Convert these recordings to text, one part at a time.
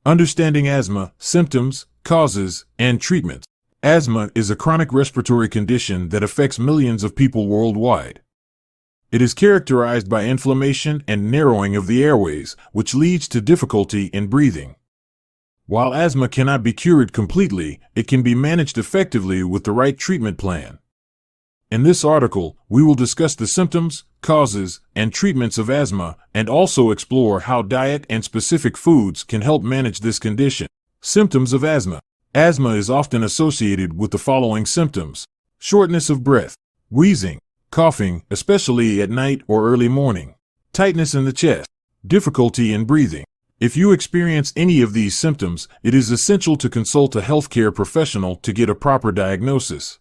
Understanding asthma, symptoms, causes, and treatments. Asthma is a chronic respiratory condition that affects millions of people worldwide. It is characterized by inflammation and narrowing of the airways, which leads to difficulty in breathing. While asthma cannot be cured completely, it can be managed effectively with the right treatment plan. In this article, we will discuss the symptoms, causes, and treatments of asthma, and also explore how diet and specific foods can help manage this condition. Symptoms of asthma. Asthma is often associated with the following symptoms: shortness of breath, wheezing, coughing, especially at night or early morning, tightness in the chest, difficulty in breathing. If you experience any of these symptoms, it is essential to consult a healthcare professional to get a proper diagnosis.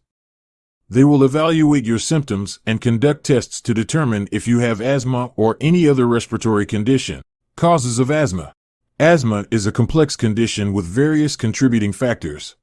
They will evaluate your symptoms and conduct tests to determine if you have asthma or any other respiratory condition. Causes of asthma. Asthma is a complex condition with various contributing factors.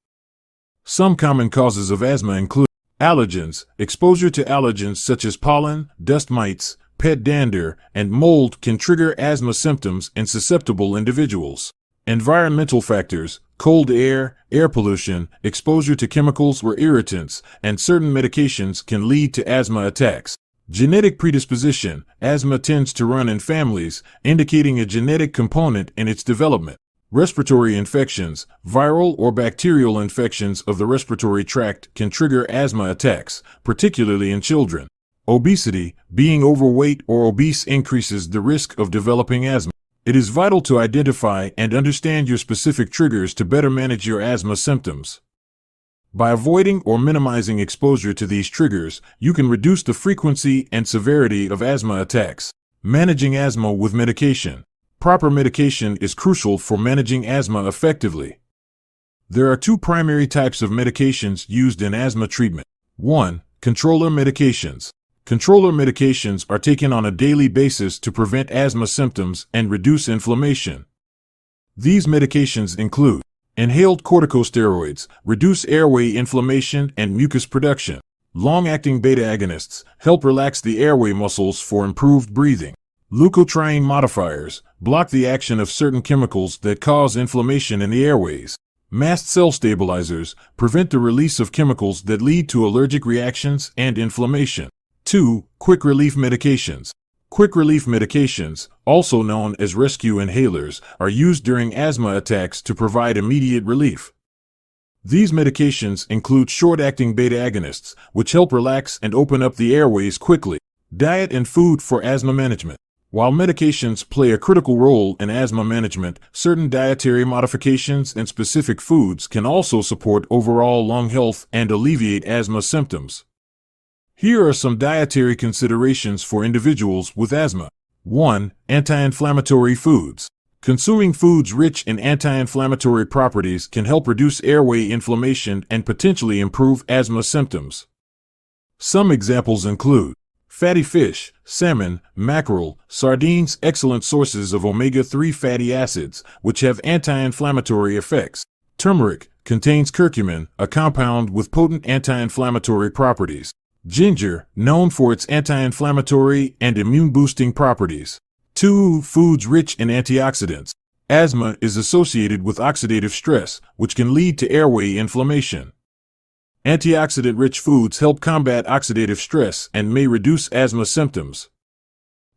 Some common causes of asthma include allergens. Exposure to allergens such as pollen, dust mites, pet dander, and mold can trigger asthma symptoms in susceptible individuals. Environmental factors. Cold air, air pollution, exposure to chemicals or irritants, and certain medications can lead to asthma attacks. Genetic predisposition. Asthma tends to run in families, indicating a genetic component in its development. Respiratory infections. Viral or bacterial infections of the respiratory tract can trigger asthma attacks, particularly in children. Obesity. Being overweight or obese increases the risk of developing asthma. It is vital to identify and understand your specific triggers to better manage your asthma symptoms. By avoiding or minimizing exposure to these triggers, you can reduce the frequency and severity of asthma attacks. Managing asthma with medication. Proper medication is crucial for managing asthma effectively. There are two primary types of medications used in asthma treatment. 1. Controller medications. Controller medications are taken on a daily basis to prevent asthma symptoms and reduce inflammation. These medications include inhaled corticosteroids, reduce airway inflammation and mucus production. Long-acting beta agonists help relax the airway muscles for improved breathing. Leukotriene modifiers block the action of certain chemicals that cause inflammation in the airways. Mast cell stabilizers prevent the release of chemicals that lead to allergic reactions and inflammation. 2. Quick relief medications. Quick relief medications, also known as rescue inhalers, are used during asthma attacks to provide immediate relief. These medications include short-acting beta agonists, which help relax and open up the airways quickly. Diet and food for asthma management. While medications play a critical role in asthma management, certain dietary modifications and specific foods can also support overall lung health and alleviate asthma symptoms. Here are some dietary considerations for individuals with asthma. 1. Anti-inflammatory foods. Consuming foods rich in anti-inflammatory properties can help reduce airway inflammation and potentially improve asthma symptoms. Some examples include fatty fish, salmon, mackerel, sardines, excellent sources of omega-3 fatty acids, which have anti-inflammatory effects. Turmeric contains curcumin, a compound with potent anti-inflammatory properties. Ginger, known for its anti-inflammatory and immune-boosting properties. 2. Foods rich in antioxidants. Asthma is associated with oxidative stress, which can lead to airway inflammation. Antioxidant-rich foods help combat oxidative stress and may reduce asthma symptoms.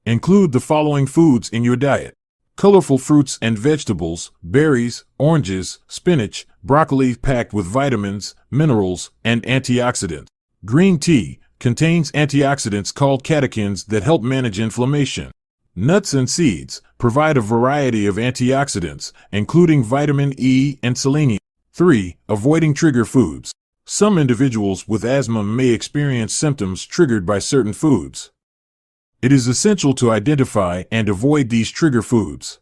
Include the following foods in your diet: colorful fruits and vegetables, berries, oranges, spinach, broccoli packed with vitamins, minerals, and antioxidants. Green tea contains antioxidants called catechins that help manage inflammation. Nuts and seeds provide a variety of antioxidants, including vitamin E and selenium. 3. Avoiding trigger foods. Some individuals with asthma may experience symptoms triggered by certain foods. It is essential to identify and avoid these trigger foods.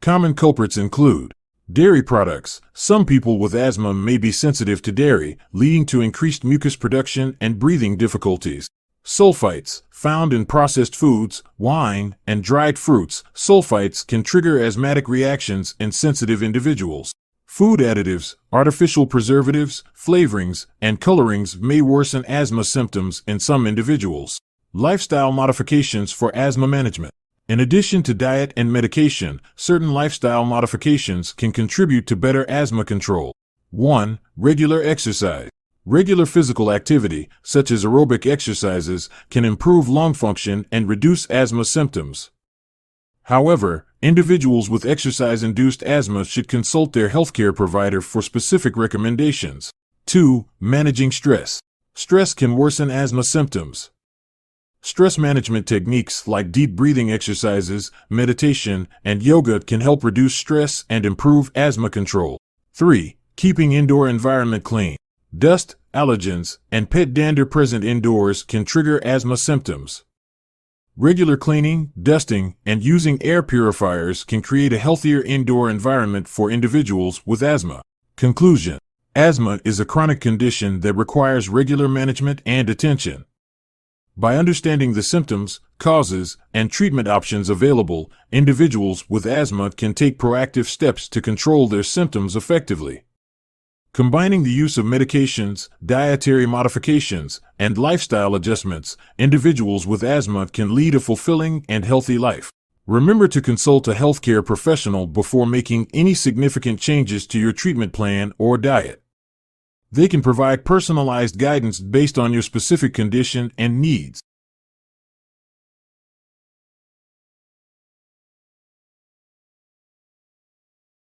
Common culprits include dairy products. Some people with asthma may be sensitive to dairy, leading to increased mucus production and breathing difficulties. Sulfites, found in processed foods, wine, and dried fruits. Sulfites can trigger asthmatic reactions in sensitive individuals. Food additives, artificial preservatives, flavorings, and colorings may worsen asthma symptoms in some individuals. Lifestyle modifications for asthma management. In addition to diet and medication, certain lifestyle modifications can contribute to better asthma control. 1. Regular exercise. Regular physical activity, such as aerobic exercises, can improve lung function and reduce asthma symptoms. However, individuals with exercise-induced asthma should consult their healthcare provider for specific recommendations. 2. Managing stress. Stress can worsen asthma symptoms. Stress management techniques like deep breathing exercises, meditation, and yoga can help reduce stress and improve asthma control. 3. Keeping indoor environment clean. Dust, allergens, and pet dander present indoors can trigger asthma symptoms. Regular cleaning, dusting, and using air purifiers can create a healthier indoor environment for individuals with asthma. Conclusion: asthma is a chronic condition that requires regular management and attention. By understanding the symptoms, causes, and treatment options available, individuals with asthma can take proactive steps to control their symptoms effectively. Combining the use of medications, dietary modifications, and lifestyle adjustments, individuals with asthma can lead a fulfilling and healthy life. Remember to consult a healthcare professional before making any significant changes to your treatment plan or diet. They can provide personalized guidance based on your specific condition and needs.